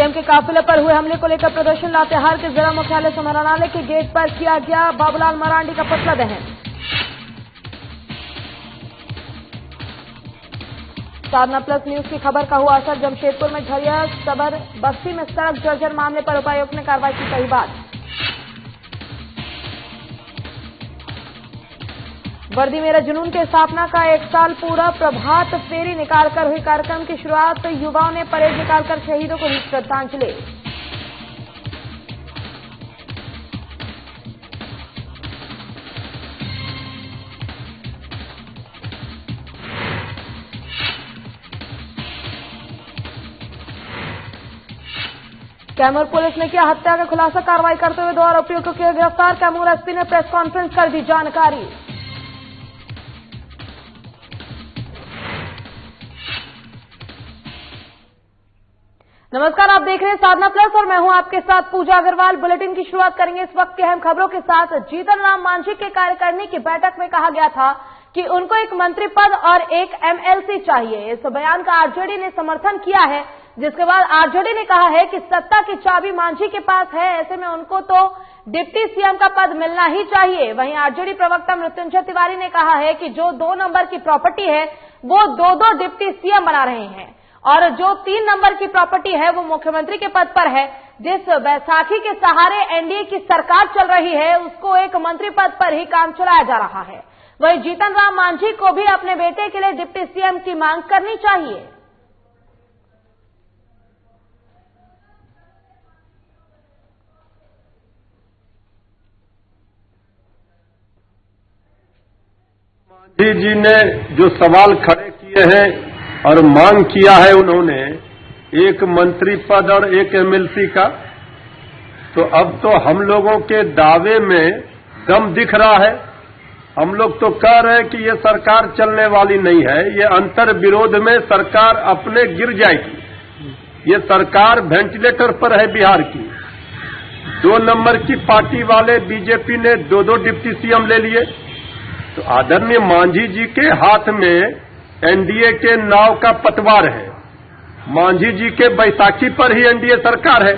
CM के काफिले पर हुए हमले को लेकर प्रदर्शन लातेहार के जिला मुख्यालय समाहरणालय के गेट पर किया गया बाबूलाल मरांडी का पुतला दहन। साधना प्लस न्यूज की खबर का हुआ असर। जमशेदपुर में झरिया सबर बस्ती में सड़क जर्जर मामले पर उपायुक्त ने कार्रवाई की, कही बात। वर्दी मेरा जुनून के स्थापना का 1 साल पूरा। प्रभात फेरी निकालकर हुई कार्यक्रम की शुरुआत। युवाओं ने परेड निकालकर शहीदों को दी श्रद्धांजलि। कैमूर पुलिस ने किया हत्या का खुलासा। कार्रवाई करते हुए 2 आरोपियों को किया गिरफ्तार। कैमूर एसपी ने प्रेस कॉन्फ्रेंस कर दी जानकारी। नमस्कार, आप देख रहे हैं साधना प्लस और मैं हूं आपके साथ पूजा अग्रवाल। बुलेटिन की शुरुआत करेंगे इस वक्त की अहम खबरों के साथ। जीतन राम मांझी के कार्यकारिणी की बैठक में कहा गया था कि उनको एक मंत्री पद और एक एमएलसी चाहिए। इस बयान का आरजेडी ने समर्थन किया है, जिसके बाद आरजेडी ने कहा है कि सत्ता की चाबी मांझी के पास है, ऐसे में उनको तो डिप्टी सीएम का पद मिलना ही चाहिए। वहीं आरजेडी प्रवक्ता मृत्युंजय तिवारी ने कहा है कि जो 2 नंबर की प्रॉपर्टी है वो 2 डिप्टी सीएम बना रहे हैं और जो 3 नंबर की प्रॉपर्टी है वो मुख्यमंत्री के पद पर है। जिस बैसाखी के सहारे एनडीए की सरकार चल रही है उसको एक मंत्री पद पर ही काम चलाया जा रहा है। वहीं जीतन राम मांझी को भी अपने बेटे के लिए डिप्टी सीएम की मांग करनी चाहिए। मांझी जी ने जो सवाल खड़े किए हैं और मांग किया है उन्होंने एक मंत्री पद और एक एमएलसी का, तो अब तो हम लोगों के दावे में दम दिख रहा है। हम लोग तो कह रहे हैं कि ये सरकार चलने वाली नहीं है, ये अंतर विरोध में सरकार अपने गिर जाएगी। ये सरकार वेंटिलेटर पर है बिहार की। 2 नंबर की पार्टी वाले बीजेपी ने 2 डिप्टी सीएम ले लिए, तो आदरणीय मांझी जी के हाथ में एनडीए के नाव का पतवार है। मांझी जी के बैसाखी पर ही एनडीए सरकार है,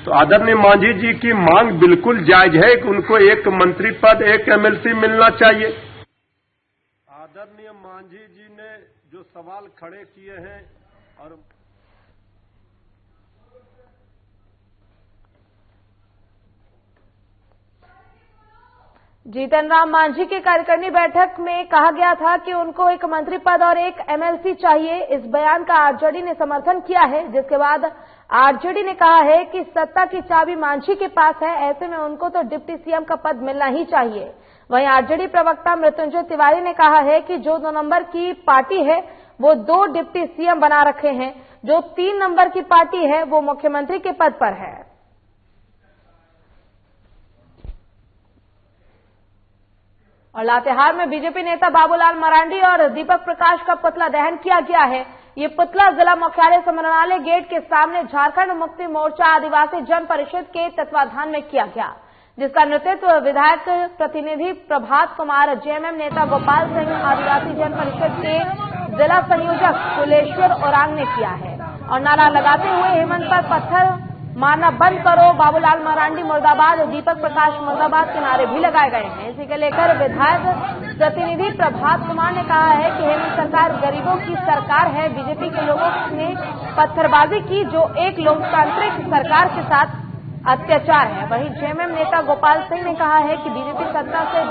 तो आदरणीय मांझी जी की मांग बिल्कुल जायज है कि उनको एक मंत्री पद एक एमएलसी मिलना चाहिए। आदरणीय मांझी जी ने जो सवाल खड़े किए हैं और जीतन राम मांझी की कार्यकारिणी बैठक में कहा गया था कि उनको एक मंत्री पद और एक एमएलसी चाहिए। इस बयान का आरजेडी ने समर्थन किया है, जिसके बाद आरजेडी ने कहा है कि सत्ता की चाबी मांझी के पास है, ऐसे में उनको तो डिप्टी सीएम का पद मिलना ही चाहिए। वहीं आरजेडी प्रवक्ता मृत्युंजय तिवारी ने कहा है कि जो 2 नंबर की पार्टी है वो 2 डिप्टी सीएम बना रखे हैं, जो 3 नंबर की पार्टी है वो मुख्यमंत्री के पद पर है। और लातेहार में बीजेपी नेता बाबूलाल मरांडी और दीपक प्रकाश का पुतला दहन किया गया है। ये पुतला जिला मुख्यालय समाहरणालय गेट के सामने झारखंड मुक्ति मोर्चा आदिवासी जन परिषद के तत्वाधान में किया गया, जिसका नेतृत्व विधायक प्रतिनिधि प्रभात कुमार, जेएमएम नेता गोपाल सिंह, आदिवासी जन परिषद के जिला संयोजक कुलेश्वर ओरांग ने किया है। और नारा लगाते हुए हेमंत पर पत्थर मारना बंद करो, बाबूलाल मरांडी मुर्दाबाद, दीपक प्रकाश मुर्दाबाद के नारे भी लगाए गए हैं। इसी को लेकर विधायक प्रतिनिधि प्रभात कुमार ने कहा है कि हेमंत सरकार गरीबों की सरकार है। बीजेपी के लोगों ने पत्थरबाजी की, जो एक लोकतांत्रिक सरकार के साथ अत्याचार है। वहीं जेएमएम नेता गोपाल सिंह ने कहा है कि बीजेपी सत्ता से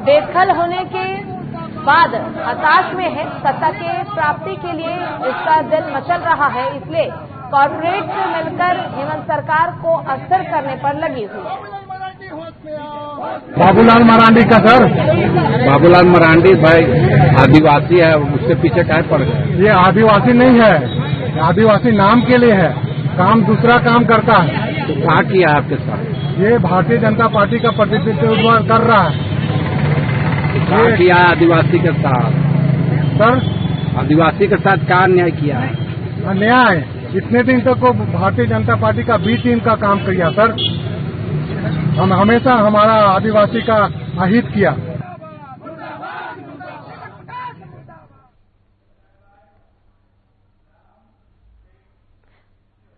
बेदखल होने के बाद हताश में है। सत्ता के प्राप्ति के लिए इसका दिल मचल रहा है, इसलिए कॉर्पोरेट से मिलकर हेमंत सरकार को अस्थिर करने पर लगी हुई है। बाबूलाल मरांडी का सर, बाबूलाल मरांडी भाई आदिवासी है, उसके पीछे क्या पड़ गए? ये आदिवासी नहीं है, आदिवासी नाम के लिए है, काम दूसरा काम करता है। तो क्या किया आपके साथ? ये भारतीय जनता पार्टी का प्रतिनिधित्व कर रहा है। क्या किया आदिवासी के साथ? सर आदिवासी के साथ क्या अन्याय किया है? अन्याय इतने दिन तक को भारतीय जनता पार्टी का बी टीम का काम किया सर। हम हमेशा हमारा आदिवासी का अहित किया।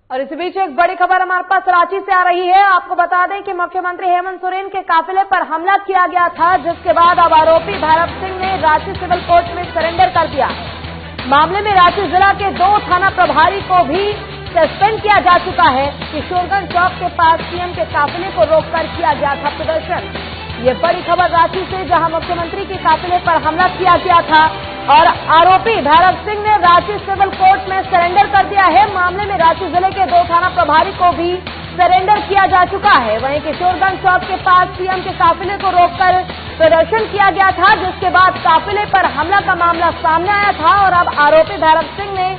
और इसी बीच एक बड़ी खबर हमारे पास रांची से आ रही है। आपको बता दें कि मुख्यमंत्री हेमंत सोरेन के काफिले पर हमला किया गया था, जिसके बाद अब आरोपी भैरव सिंह ने रांची सिविल कोर्ट में सरेंडर कर दिया। मामले में रांची जिला के 2 थाना प्रभारी को भी सस्पेंड किया जा चुका है। किशोरगंज चौक के पास सीएम के काफिले को रोककर किया गया था प्रदर्शन। ये बड़ी खबर रांची से, जहां मुख्यमंत्री के काफिले पर हमला किया गया था और आरोपी भैरव सिंह ने रांची सिविल कोर्ट में सरेंडर कर दिया है। मामले में रांची जिले के 2 थाना प्रभारी को भी सरेंडर किया जा चुका है। वहीं किशोरगंज चौक के पास सीएम के काफिले को रोककर प्रदर्शन किया गया था, जिसके बाद काफिले पर हमला का मामला सामने आया था और अब आरोपी भैरव सिंह ने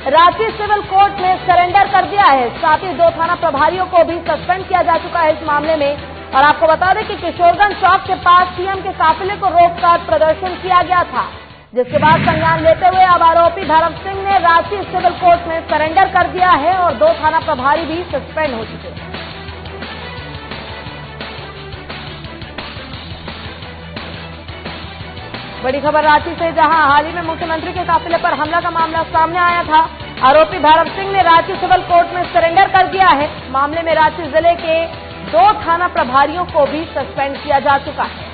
रांची सिविल कोर्ट में सरेंडर कर दिया है। साथ ही 2 थाना प्रभारियों को भी सस्पेंड किया जा चुका है इस मामले में। और आपको बता दें कि किशोरगंज चौक के पास सीएम के काफिले को रोककर प्रदर्शन किया गया था, जिसके बाद संज्ञान लेते हुए अब आरोपी भैरव सिंह ने रांची सिविल कोर्ट में सरेंडर कर दिया है और 2 थाना प्रभारी भी सस्पेंड हो चुके हैं। बड़ी खबर रांची से, जहां हाल ही में मुख्यमंत्री के काफिले पर हमला का मामला सामने आया था। आरोपी भैरव सिंह ने रांची सिविल कोर्ट में सरेंडर कर दिया है। मामले में रांची जिले के 2 थाना प्रभारियों को भी सस्पेंड किया जा चुका है।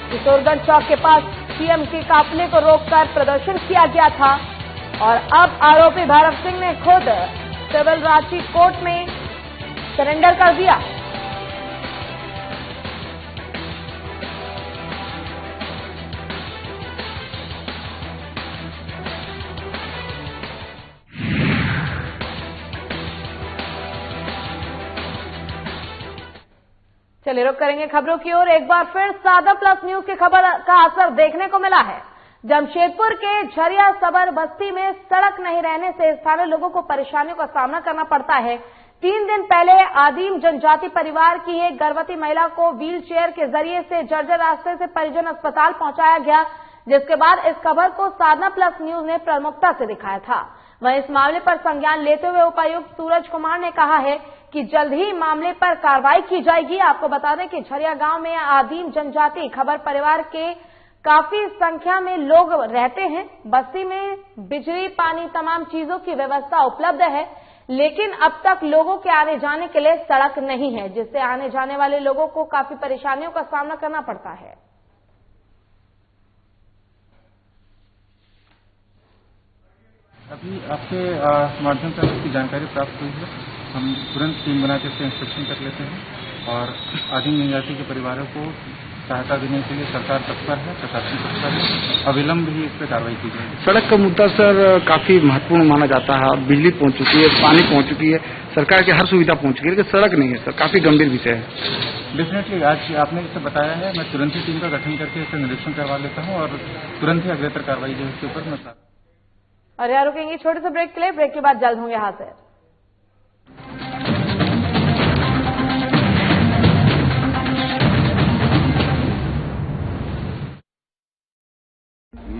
किशोरगंज चौक के पास सीएम के काफिले को रोककर प्रदर्शन किया गया था और अब आरोपी भैरव सिंह ने खुद सिविल रांची कोर्ट में सरेंडर कर दिया। चलिए रुक करेंगे खबरों की ओर। एक बार फिर सादा प्लस न्यूज की खबर का असर देखने को मिला है। जमशेदपुर के झरिया सबर बस्ती में सड़क नहीं रहने से स्थानीय लोगों को परेशानियों का सामना करना पड़ता है। 3 दिन पहले आदिम जनजाति परिवार की एक गर्भवती महिला को व्हील चेयर के जरिए से जर्जर रास्ते से परिजन अस्पताल पहुंचाया गया, जिसके बाद इस खबर को साधना प्लस न्यूज ने प्रमुखता से दिखाया था। वहीं इस मामले पर संज्ञान लेते हुए उपायुक्त सूरज कुमार ने कहा है कि जल्द ही मामले पर कार्रवाई की जाएगी। आपको बता दें कि झरिया गांव में आदिम जनजाति खबर परिवार के काफी संख्या में लोग रहते हैं। बस्ती में बिजली, पानी, तमाम चीजों की व्यवस्था उपलब्ध है, लेकिन अब तक लोगों के आने जाने के लिए सड़क नहीं है, जिससे आने जाने वाले लोगों को काफी परेशानियों का सामना करना पड़ता है। अभी आपके माध्यम से इसकी जानकारी प्राप्त हुई है। हम तुरंत टीम बनाकर इससे इंस्पेक्शन कर लेते हैं और आदिम जनजाति के परिवारों को सहायता देने के लिए सरकार तत्पर है, प्रशासन तत्पर है। अविलंब ही इस पर कार्रवाई की जाएगी। सड़क का मुद्दा सर काफी महत्वपूर्ण माना जाता है। बिजली पहुंच चुकी है, पानी पहुंच चुकी है, सरकार की हर सुविधा पहुंच चुकी है, लेकिन सड़क नहीं है सर। काफी गंभीर विषय है। डेफिनेटली आज आपने जैसे बताया है, मैं तुरंत ही टीम का गठन करके इसका निरीक्षण करवा लेता हूँ और तुरंत ही अग्रेतर कार्रवाई जो है इसके ऊपर मैं। और यहाँ रुकेंगे छोटे से ब्रेक के लिए। ब्रेक के बाद जल्द होंगे हाजिर।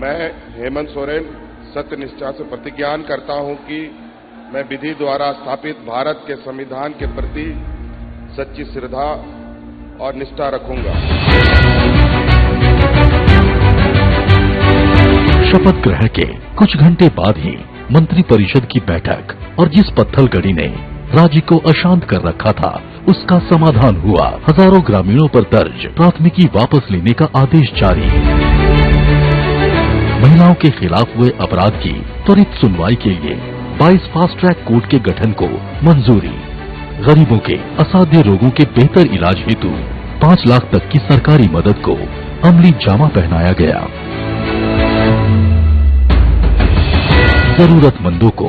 मैं हेमंत सोरेन सत्यनिष्ठा से प्रतिज्ञान करता हूं कि मैं विधि द्वारा स्थापित भारत के संविधान के प्रति सच्ची श्रद्धा और निष्ठा रखूंगा। शपथ ग्रहण के कुछ घंटे बाद ही मंत्री परिषद की बैठक और जिस पत्थलगड़ी ने राज्य को अशांत कर रखा था, उसका समाधान हुआ। हजारों ग्रामीणों पर दर्ज प्राथमिकी वापस लेने का आदेश जारी। महिलाओं के खिलाफ हुए अपराध की त्वरित सुनवाई के लिए 22 फास्ट ट्रैक कोर्ट के गठन को मंजूरी। गरीबों के असाध्य रोगों के बेहतर इलाज हेतु 5 लाख तक की सरकारी मदद को अमली जामा पहनाया गया। जरूरतमंदों को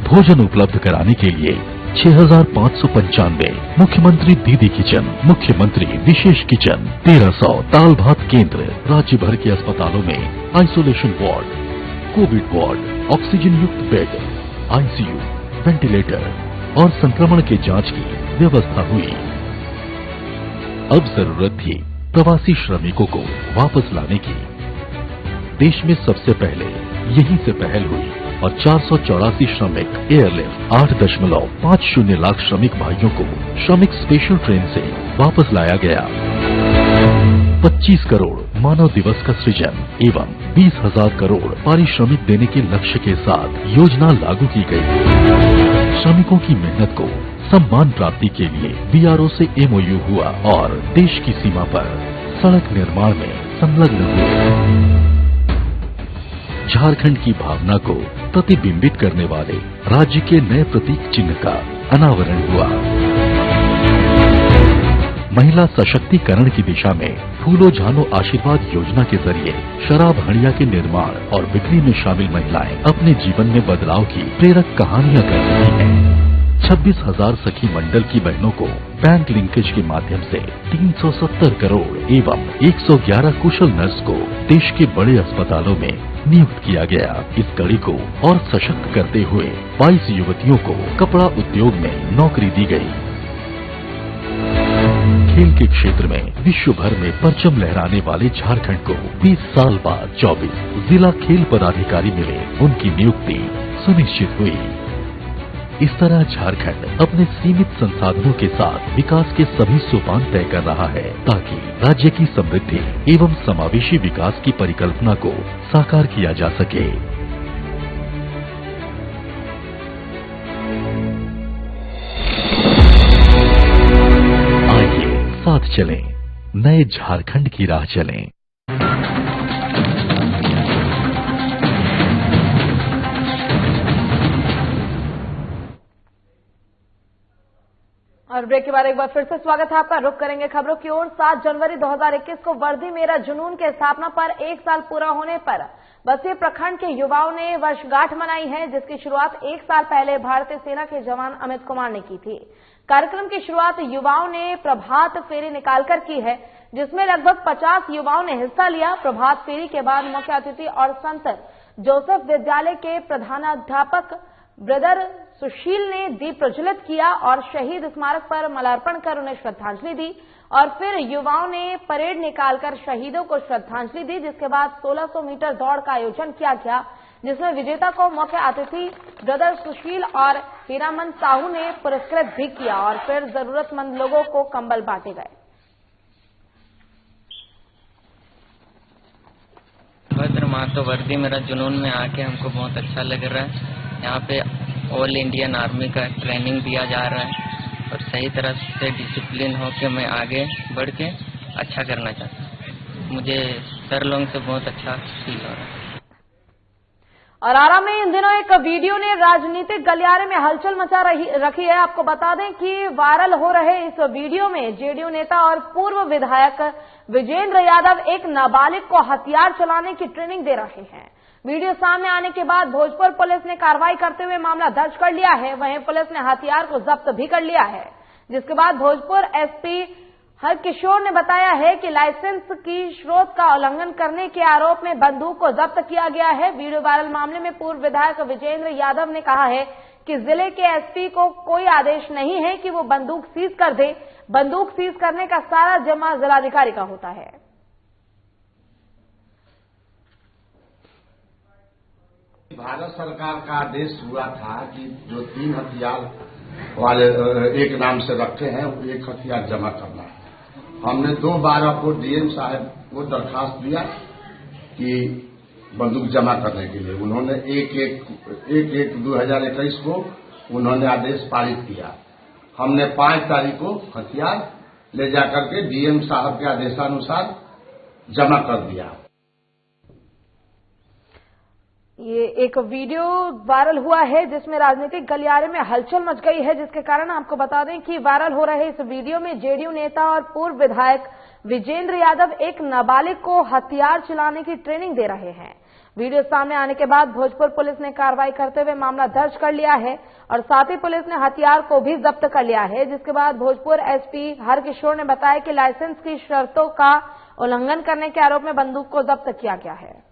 भोजन उपलब्ध कराने के लिए 6595 मुख्यमंत्री दीदी किचन, मुख्यमंत्री विशेष किचन, 1300 दाल भात केंद्र, राज्य भर के अस्पतालों में isolation ward, Covid ward, oxygen युक्त बेड, आईसीयू, वेंटिलेटर और संक्रमण के जांच की व्यवस्था हुई। अब जरूरत थी प्रवासी श्रमिकों को वापस लाने की। देश में सबसे पहले यहीं से पहल हुई और 484 श्रमिक एयरलिफ्ट 8.50 लाख श्रमिक भाइयों को श्रमिक स्पेशल ट्रेन से वापस लाया गया। 25 करोड़ मानव दिवस का सृजन एवं 20,000 करोड़ पारिश्रमिक देने के लक्ष्य के साथ योजना लागू की गई। श्रमिकों की मेहनत को सम्मान प्राप्ति के लिए बीआरओ से MOU हुआ और देश की सीमा पर सड़क निर्माण में संलग्न हुए। झारखंड की भावना को प्रतिबिंबित करने वाले राज्य के नए प्रतीक चिन्ह का अनावरण हुआ। महिला सशक्तिकरण की दिशा में फूलो झानो आशीर्वाद योजना के जरिए शराब हड़िया के निर्माण और बिक्री में शामिल महिलाएं अपने जीवन में बदलाव की प्रेरक कहानियां कर रही हैं। 26,000 सखी मंडल की बहनों को बैंक लिंकेज के माध्यम से 370 करोड़ एवं 111 कुशल नर्स को देश के बड़े अस्पतालों में नियुक्त किया गया। इस कड़ी को और सशक्त करते हुए 22 युवतियों को कपड़ा उद्योग में नौकरी दी गई। खेल के क्षेत्र में विश्व भर में परचम लहराने वाले झारखंड को 20 साल बाद 24 जिला खेल पदाधिकारी मिले, उनकी नियुक्ति सुनिश्चित हुई। इस तरह झारखंड अपने सीमित संसाधनों के साथ विकास के सभी सोपान तय कर रहा है ताकि राज्य की समृद्धि एवं समावेशी विकास की परिकल्पना को साकार किया जा सके। आइए साथ चलें, नए झारखंड की राह चलें। और ब्रेक के बाद एक बार फिर से स्वागत है आपका। रुक करेंगे खबरों की ओर। 7 जनवरी 2021 को वर्दी मेरा जुनून के स्थापना पर 1 साल पूरा होने पर बसिया प्रखंड के युवाओं ने वर्षगांठ मनाई है, जिसकी शुरुआत 1 साल पहले भारतीय सेना के जवान अमित कुमार ने की थी। कार्यक्रम की शुरुआत युवाओं ने प्रभात फेरी निकालकर की है, जिसमें लगभग 50 युवाओं ने हिस्सा लिया। प्रभात फेरी के बाद मुख्य अतिथि और संत जोसेफ विद्यालय के प्रधानाध्यापक ब्रदर सुशील ने दीप प्रज्वलित किया और शहीद स्मारक पर माल्यार्पण कर उन्हें श्रद्धांजलि दी और फिर युवाओं ने परेड निकालकर शहीदों को श्रद्धांजलि दी। जिसके बाद 1600 मीटर दौड़ का आयोजन किया गया, जिसमें विजेता को मुख्य अतिथि ब्रदर सुशील और हीरामन साहू ने पुरस्कृत भी किया और फिर जरूरतमंद लोगों को कंबल बांटे गए। भद्र मातो वर्दी मेरा जुनून में आके हमको बहुत अच्छा लग रहा है। यहाँ पे ऑल इंडियन आर्मी का ट्रेनिंग दिया जा रहा है और सही तरह से डिसिप्लिन हो के मैं आगे बढ़ के अच्छा करना चाहता हूँ। मुझे सर लोगों से बहुत अच्छा फील हो रहा है। और आरा में इन दिनों एक वीडियो ने राजनीतिक गलियारे में हलचल मचा रखी है। आपको बता दें कि वायरल हो रहे इस वीडियो में जेडीयू नेता और पूर्व विधायक विजेंद्र यादव एक नाबालिग को हथियार चलाने की ट्रेनिंग दे रहे हैं। वीडियो सामने आने के बाद भोजपुर पुलिस ने कार्रवाई करते हुए मामला दर्ज कर लिया है। वहीं पुलिस ने हथियार को जब्त भी कर लिया है, जिसके बाद भोजपुर एसपी हरकिशोर ने बताया है कि लाइसेंस की स्रोत का उल्लंघन करने के आरोप में बंदूक को जब्त किया गया है। वीडियो वायरल मामले में पूर्व विधायक विजेंद्र यादव ने कहा है कि जिले के एसपी को कोई आदेश नहीं है कि वो बंदूक सीज कर दे। बंदूक सीज करने का सारा जिम्मा जिलाधिकारी का होता है। भारत सरकार का आदेश हुआ था कि जो 3 हथियार वाले एक नाम से रखे हैं, एक हथियार जमा करना है। हमने 2/12 को डीएम साहब को दरखास्त दिया कि बंदूक जमा करने के लिए। उन्होंने 1/1/2021 को उन्होंने आदेश पारित किया। हमने 5 तारीख को हथियार ले जाकर के डीएम साहब के आदेशानुसार जमा कर दिया। ये एक वीडियो वायरल हुआ है जिसमें राजनीतिक गलियारे में हलचल मच गई है, जिसके कारण आपको बता दें कि वायरल हो रहे इस वीडियो में जेडीयू नेता और पूर्व विधायक विजेंद्र यादव एक नाबालिग को हथियार चलाने की ट्रेनिंग दे रहे हैं। वीडियो सामने आने के बाद भोजपुर पुलिस ने कार्रवाई करते हुए मामला दर्ज कर लिया है और साथ ही पुलिस ने हथियार को भी जब्त कर लिया है। जिसके बाद भोजपुर एसपी हरकिशोर ने बताया कि लाइसेंस की शर्तों का उल्लंघन करने के आरोप में बंदूक को जब्त किया गया है।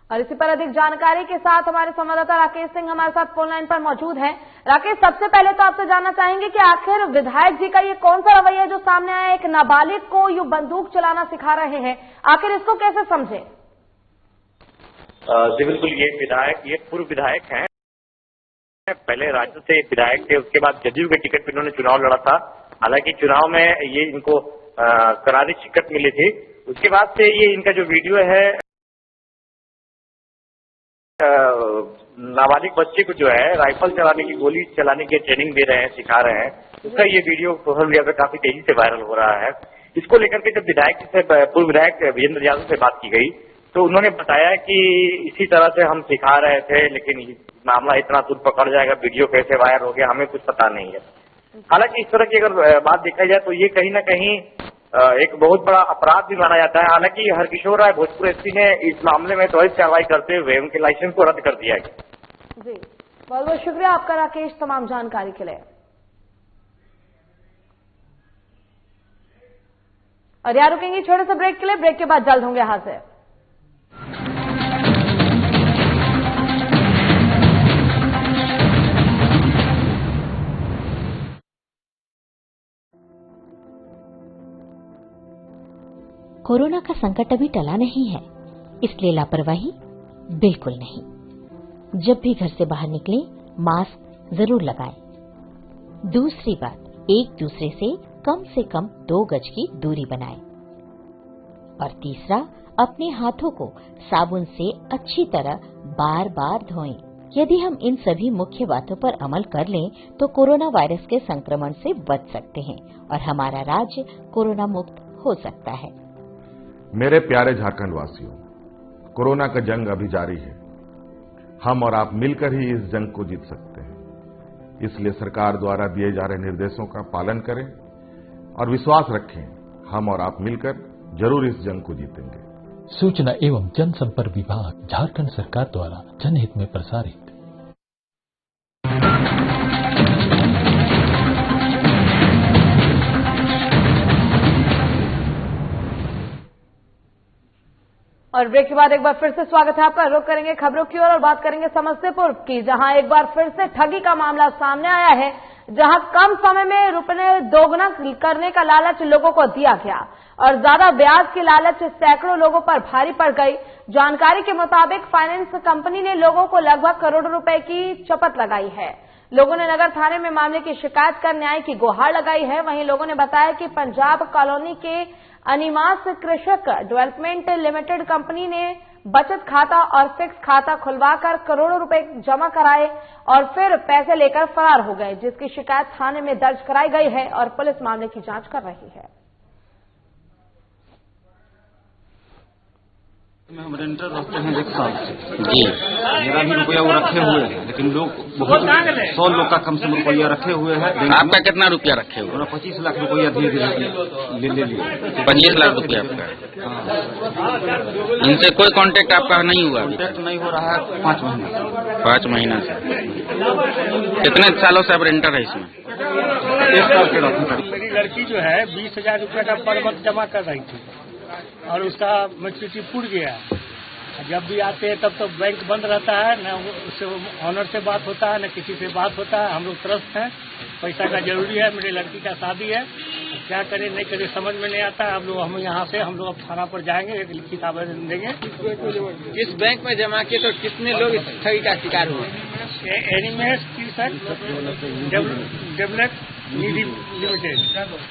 और इसी पर अधिक जानकारी के साथ हमारे संवाददाता राकेश सिंह हमारे साथ फोन लाइन पर मौजूद हैं। राकेश, सबसे पहले तो आपसे जानना चाहेंगे कि आखिर विधायक जी का ये कौन सा रवैया जो सामने आया, एक नाबालिग को यूं बंदूक चलाना सिखा रहे हैं, आखिर इसको कैसे समझे? जी बिल्कुल, ये पूर्व विधायक हैं। पहले राज्य से विधायक थे, उसके बाद जदयू के टिकट पर इन्होंने चुनाव लड़ा था। हालांकि चुनाव में ये इनको करारी टिकट मिली थी। उसके बाद से ये इनका जो वीडियो है नाबालिग बच्चे को जो है राइफल चलाने की, गोली चलाने की ट्रेनिंग दे रहे हैं, सिखा रहे हैं, उसका ये वीडियो सोशल मीडिया पे काफी तेजी से वायरल हो रहा है। इसको लेकर के जब विधायक से, पूर्व विधायक विजेंद्र यादव से बात की गई तो उन्होंने बताया कि इसी तरह से हम सिखा रहे थे, लेकिन मामला इतना दूर पकड़ जाएगा, वीडियो कैसे वायरल हो गया, हमें कुछ पता नहीं है। हालांकि इस तरह की अगर बात देखा जाए तो ये कहीं ना कहीं एक बहुत बड़ा अपराध भी माना जाता है। हालांकि हरकिशोर राय भोजपुर एसपी ने इस मामले में त्वरित कार्रवाई करते हुए उनके लाइसेंस को रद्द कर दिया गया। जी, बहुत बहुत शुक्रिया आपका राकेश, तमाम जानकारी के लिए। और यहाँ रुकेंगे छोटे से ब्रेक के लिए, ब्रेक के बाद जल्द होंगे हाजिर। कोरोना का संकट अभी टला नहीं है, इसलिए लापरवाही बिल्कुल नहीं। जब भी घर से बाहर निकलें, मास्क जरूर लगाएं। दूसरी बात, एक दूसरे से कम 2 गज की दूरी बनाएं। और तीसरा, अपने हाथों को साबुन से अच्छी तरह बार बार धोएं। यदि हम इन सभी मुख्य बातों पर अमल कर लें तो कोरोना वायरस के संक्रमण से बच सकते हैं और हमारा राज्य कोरोना मुक्त हो सकता है। मेरे प्यारे झारखंड वासियों, कोरोना का जंग अभी जारी है। हम और आप मिलकर ही इस जंग को जीत सकते हैं। इसलिए सरकार द्वारा दिए जा रहे निर्देशों का पालन करें और विश्वास रखें, हम और आप मिलकर जरूर इस जंग को जीतेंगे। सूचना एवं जनसंपर्क विभाग, झारखंड सरकार द्वारा जनहित में प्रसारित। और ब्रेक के बाद एक बार फिर से स्वागत है आपका। रुख करेंगे खबरों की ओर और बात करेंगे समस्तीपुर की, जहां एक बार फिर से ठगी का मामला सामने आया है, जहां कम समय में रुपए दोगुना करने का लालच लोगों को दिया गया और ज्यादा ब्याज की लालच सैकड़ों लोगों पर भारी पड़ गई। जानकारी के मुताबिक फाइनेंस कंपनी ने लोगों को लगभग करोड़ों रुपए की चपत लगाई है। लोगों ने नगर थाने में मामले की शिकायत कर न्याय की गुहार लगाई है। वहीं लोगों ने बताया कि पंजाब कॉलोनी के अनिमास कृषक डेवलपमेंट लिमिटेड कंपनी ने बचत खाता और फिक्स खाता खुलवाकर करोड़ों रुपए जमा कराए और फिर पैसे लेकर फरार हो गए, जिसकी शिकायत थाने में दर्ज कराई गई है और पुलिस मामले की जांच कर रही है। हम रेंटर रहते हैं 1 साल से जी। मेरा भी रुपया वो रखे हुए हैं, लेकिन लोग बहुत 100 लोग का कम से कम रुपया रखे हुए हैं। आपका कितना रुपया रखे हुए? 25 लाख रुपया धीरे धीरे ले लिए। 25 लाख रुपया आपका? इनसे कोई कांटेक्ट आपका नहीं हुआ? कांटेक्ट नहीं हो रहा है 5 महीना। 5 महीना से? कितने सालों से आप रेंटर है इसमें? 1 साल के रहते। मेरी लड़की जो है 20,000 रुपया का पर वक्त जमा कर रही थी और उसका मैच्योरिटी पूर गया। जब भी आते हैं तब तो बैंक बंद रहता है, न उससे ऑनर से बात होता है, न किसी से बात होता है। हम लोग त्रस्त हैं, पैसा का जरूरी है, मेरी लड़की का शादी है, क्या करें नहीं करें समझ में नहीं आता है। हम यहाँ से हम लोग अब थाना पर जाएंगे, एक लिखित आवेदन देंगे। इस बैंक में जमा किए तो कितने लोग इस ठगी का शिकार हुए? एनिमेस डेवलप निधि लिमिटेड।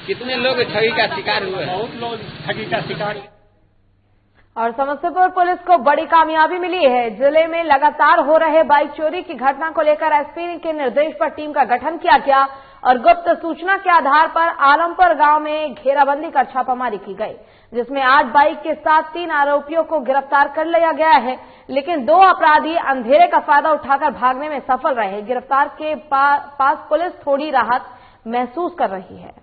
कितने लोग ठगी का शिकार हुए? बहुत लोग ठगी का शिकार। और समस्तीपुर पुलिस को बड़ी कामयाबी मिली है। जिले में लगातार हो रहे बाइक चोरी की घटना को लेकर एसपी के निर्देश पर टीम का गठन किया गया और गुप्त सूचना के आधार पर आलमपुर गांव में घेराबंदी कर छापामारी की गई, जिसमें 8 बाइक के साथ 3 आरोपियों को गिरफ्तार कर लिया गया है। लेकिन 2 अपराधी अंधेरे का फायदा उठाकर भागने में सफल रहे। गिरफ्तार के पास पुलिस थोड़ी राहत महसूस कर रही है।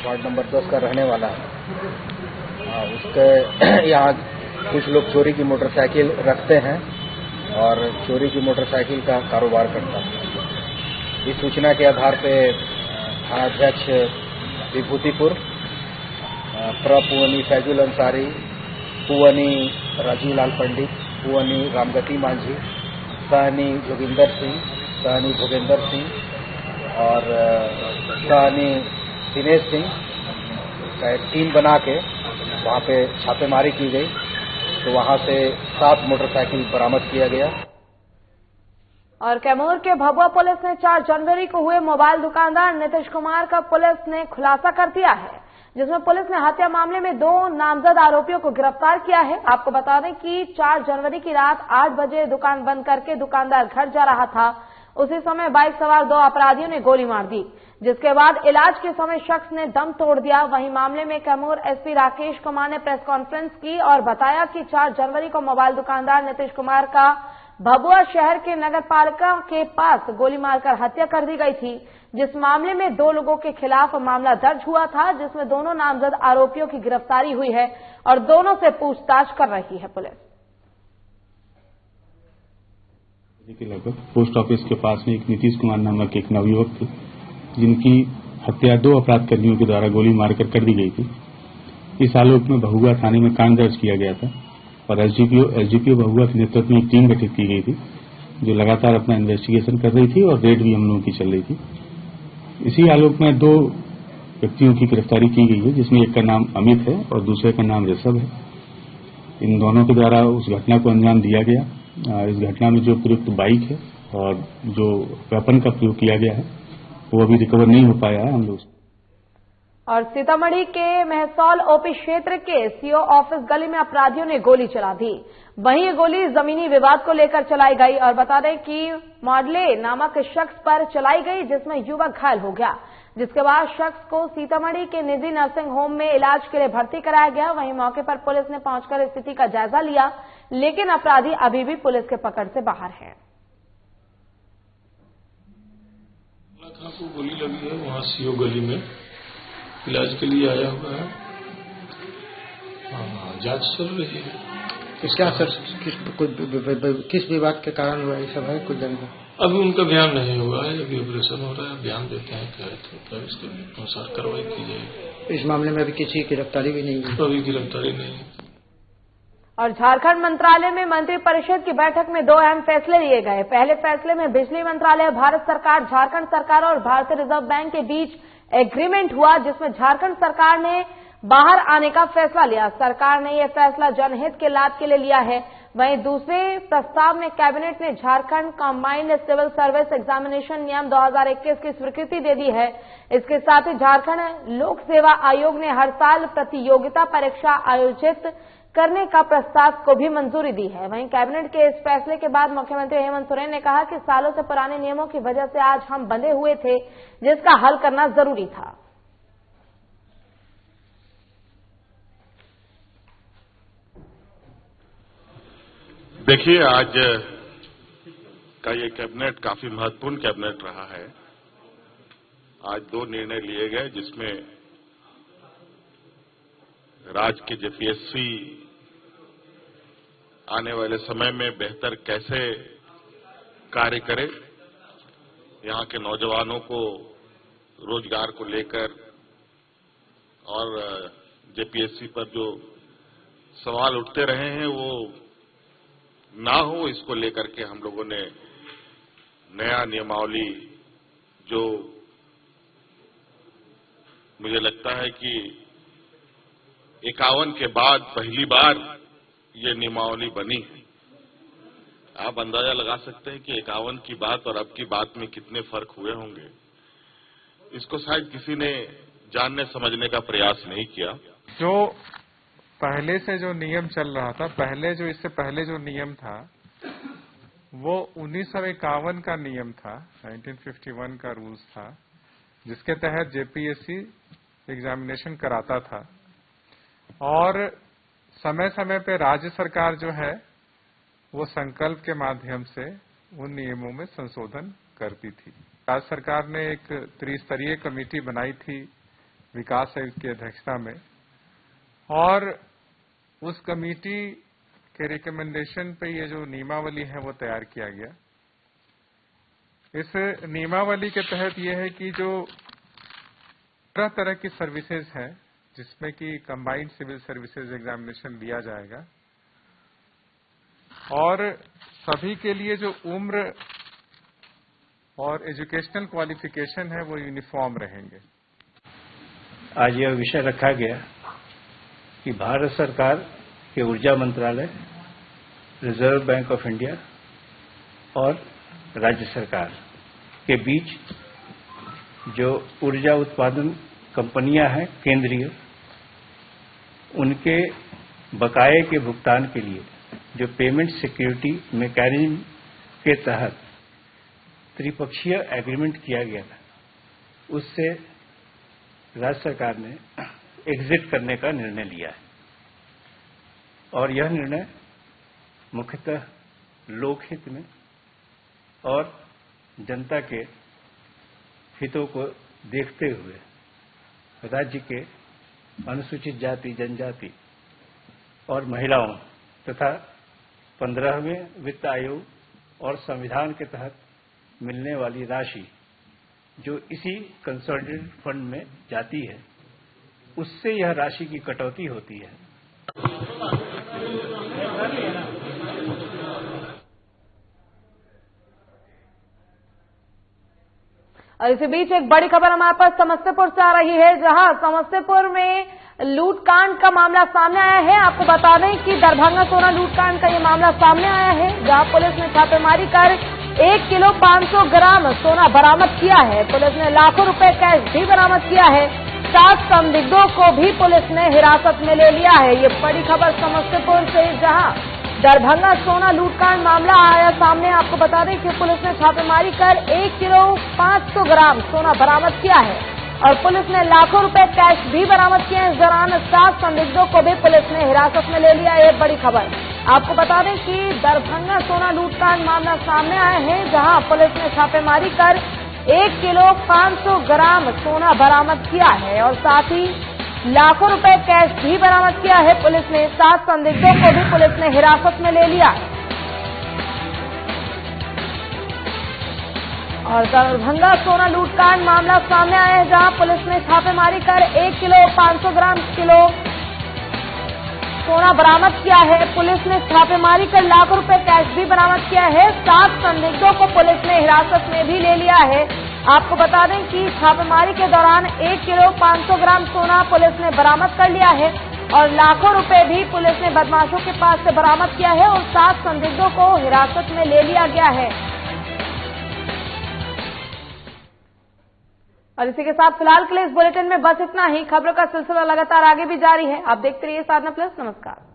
वार्ड नंबर 10 का रहने वाला है। उसके यहाँ कुछ लोग चोरी की मोटरसाइकिल रखते हैं और चोरी की मोटरसाइकिल का कारोबार करता है। इस सूचना के आधार पे थानाध्यक्ष विभूतिपुर, प्रपुवनी फैजुल अंसारी, पुवनी राजीव लाल पंडित, पुवनी रामगति मांझी, सहनी जोगिंदर सिंह, सहनी भोगेंद्र सिंह और सहनी दिनेश सिंह का एक टीम बना के वहाँ पे छापेमारी की गई, तो वहाँ से 7 मोटरसाइकिल बरामद किया गया। और कैमूर के भभुआ पुलिस ने 4 जनवरी को हुए मोबाइल दुकानदार नीतीश कुमार का पुलिस ने खुलासा कर दिया है, जिसमें पुलिस ने हत्या मामले में 2 नामजद आरोपियों को गिरफ्तार किया है। आपको बता दें कि 4 जनवरी की रात 8 बजे दुकान बंद करके दुकानदार घर जा रहा था। उसी समय बाइक सवार 2 अपराधियों ने गोली मार दी, जिसके बाद इलाज के समय शख्स ने दम तोड़ दिया। वहीं मामले में कैमूर एसपी राकेश कुमार ने प्रेस कॉन्फ्रेंस की और बताया कि 4 जनवरी को मोबाइल दुकानदार नीतीश कुमार का भभुआ शहर के नगर पालिका के पास गोली मारकर हत्या कर दी गई थी, जिस मामले में 2 लोगों के खिलाफ मामला दर्ज हुआ था, जिसमें दोनों नामजद आरोपियों की गिरफ्तारी हुई है और दोनों से पूछताछ कर रही है पुलिस। के लगभग पोस्ट ऑफिस के पास में एक नीतीश कुमार नामक एक नवयुवक थे, जिनकी हत्या 2 अपराध कर्मियों के द्वारा गोली मारकर कर दी गई थी। इस आलोक में भभुआ थाने में कांड दर्ज किया गया था और एसडीपीओ भभुआ के नेतृत्व में एक टीम गठित की गई थी, जो लगातार अपना इन्वेस्टिगेशन कर रही थी और रेड भी हम लोगों की चल रही थी। इसी आलोक में 2 व्यक्तियों की गिरफ्तारी की गई है, जिसमें एक का नाम अमित है और दूसरे का नाम ऋषभ है। इन दोनों के द्वारा उस घटना को अंजाम दिया गया। इस घटना में जो प्रयुक्त बाइक है और जो वेपन का प्रयोग किया गया है वो अभी रिकवर नहीं हो पाया है हम लोग। और सीतामढ़ी के महसौल ओपी क्षेत्र के सीओ ऑफिस गली में अपराधियों ने गोली चला दी। वहीं ये गोली जमीनी विवाद को लेकर चलाई गई और बता दें कि मॉडले नामक शख्स पर चलाई गई, जिसमें युवक घायल हो गया, जिसके बाद शख्स को सीतामढ़ी के निजी नर्सिंग होम में इलाज के लिए भर्ती कराया गया। वहीं मौके पर पुलिस ने पहुंचकर स्थिति का जायजा लिया, लेकिन अपराधी अभी भी पुलिस के पकड़ से बाहर है। को गोली लगी है, वहाँ सीओ गली में इलाज के लिए आया हुआ है। जांच चल रही है। क्या सर किस विभाग के कारण हुआ ये सब है कुछ जानकारी? अभी उनका बयान नहीं हुआ है, अभी ऑपरेशन हो रहा है, बयान देते हैं क्या है तो इसके अनुसार कार्रवाई की जाएगी। इस मामले में अभी किसी की गिरफ्तारी भी नहीं हुई? अभी गिरफ्तारी नहीं। और झारखंड मंत्रालय में मंत्रिपरिषद की बैठक में 2 अहम फैसले लिए गए। पहले फैसले में बिजली मंत्रालय, भारत सरकार, झारखंड सरकार और भारतीय रिजर्व बैंक के बीच एग्रीमेंट हुआ, जिसमें झारखंड सरकार ने बाहर आने का फैसला लिया। सरकार ने यह फैसला जनहित के लाभ के लिए लिया है। वहीं दूसरे प्रस्ताव में कैबिनेट ने Jharkhand combined civil service examination नियम 2021 की स्वीकृति दे दी है। इसके साथ ही झारखंड लोक सेवा आयोग ने हर साल प्रतियोगिता परीक्षा आयोजित करने का प्रस्ताव को भी मंजूरी दी है। वहीं कैबिनेट के इस फैसले के बाद मुख्यमंत्री हेमंत सोरेन ने कहा कि सालों से पुराने नियमों की वजह से आज हम बंधे हुए थे, जिसका हल करना जरूरी था। देखिए, आज का ये कैबिनेट काफी महत्वपूर्ण कैबिनेट रहा है। आज 2 निर्णय लिए गए, जिसमें राज्य के जेपीएससी आने वाले समय में बेहतर कैसे कार्य करे, यहाँ के नौजवानों को रोजगार को लेकर और जेपीएससी पर जो सवाल उठते रहे हैं वो ना हो, इसको लेकर के हम लोगों ने नया नियमावली, जो मुझे लगता है कि 51 के बाद पहली बार ये नियमावली बनी है। आप अंदाजा लगा सकते हैं कि 51 की बात और अब की बात में कितने फर्क हुए होंगे। इसको शायद किसी ने जानने समझने का प्रयास नहीं किया। जो पहले से जो नियम चल रहा था, इससे पहले जो नियम था वो 1951 का नियम था, 1951 का रूल्स था, जिसके तहत जेपीएससी एग्जामिनेशन कराता था और समय समय पे राज्य सरकार जो है वो संकल्प के माध्यम से उन नियमों में संशोधन करती थी। राज्य सरकार ने एक त्रिस्तरीय कमेटी बनाई थी विकास आयुक्त की अध्यक्षता में और उस कमेटी के रिकमेंडेशन पे ये जो नियमावली है वो तैयार किया गया। इस नियमावली के तहत ये है कि जो तरह की सर्विसेज है जिसमें कि कंबाइंड सिविल सर्विसेज एग्जामिनेशन दिया जाएगा और सभी के लिए जो उम्र और एजुकेशनल क्वालिफिकेशन है वो यूनिफॉर्म रहेंगे। आज यह विषय रखा गया कि भारत सरकार के ऊर्जा मंत्रालय, रिजर्व बैंक ऑफ इंडिया और राज्य सरकार के बीच जो ऊर्जा उत्पादन कंपनियां हैं केंद्रीय, उनके बकाये के भुगतान के लिए जो पेमेंट सिक्योरिटी मैकेनिज्म के तहत त्रिपक्षीय एग्रीमेंट किया गया था, उससे राज्य सरकार ने एग्जिट करने का निर्णय लिया है। और यह निर्णय मुख्यतः लोकहित में और जनता के हितों को देखते हुए राज्य के अनुसूचित जाति, जनजाति और महिलाओं तथा 15वें वित्त आयोग और संविधान के तहत मिलने वाली राशि जो इसी कंसोलिडेटेड फंड में जाती है, उससे यह राशि की कटौती होती है। और इसी बीच एक बड़ी खबर हमारे पास समस्तीपुर से आ रही है, जहां समस्तीपुर में लूटकांड का मामला सामने आया है। आपको बता दें कि दरभंगा सोना लूटकांड का ये मामला सामने आया है, जहां पुलिस ने छापेमारी कर 1 किलो 500 ग्राम सोना बरामद किया है। पुलिस ने लाखों रुपए कैश भी बरामद किया है। 7 संदिग्धों को भी पुलिस ने हिरासत में ले लिया है। ये बड़ी खबर समस्तीपुर से, जहां दरभंगा सोना लूटकांड मामला आया सामने। आपको बता दें कि पुलिस ने छापेमारी कर 1 किलो 500 ग्राम सोना बरामद किया है और पुलिस ने लाखों रुपए कैश भी बरामद किए हैं। इस दौरान 7 संदिग्धों को भी पुलिस ने हिरासत में ले लिया है। बड़ी खबर आपको बता दें कि दरभंगा सोना लूटकांड मामला सामने आया है, जहां पुलिस ने छापेमारी कर 1 किलो 500 ग्राम सोना बरामद किया है और साथ ही लाखों रुपए कैश भी बरामद किया है। पुलिस ने 7 संदिग्धों को भी पुलिस ने हिरासत में ले लिया है। और दरभंगा सोना लूटकांड मामला सामने आया है, जहां पुलिस ने छापेमारी कर 1 किलो 500 ग्राम सोना बरामद किया है। पुलिस ने छापेमारी कर लाखों रुपए कैश भी बरामद किया है। 7 संदिग्धों को पुलिस ने हिरासत में भी ले लिया है। आपको बता दें कि छापेमारी के दौरान 1 किलो 500 ग्राम सोना पुलिस ने बरामद कर लिया है और लाखों रुपए भी पुलिस ने बदमाशों के पास से बरामद किया है और 7 संदिग्धों को हिरासत में ले लिया गया है। और इसी के साथ फिलहाल के लिए इस बुलेटिन में बस इतना ही। खबरों का सिलसिला लगातार आगे भी जारी है। आप देखते रहिए साधना प्लस। नमस्कार।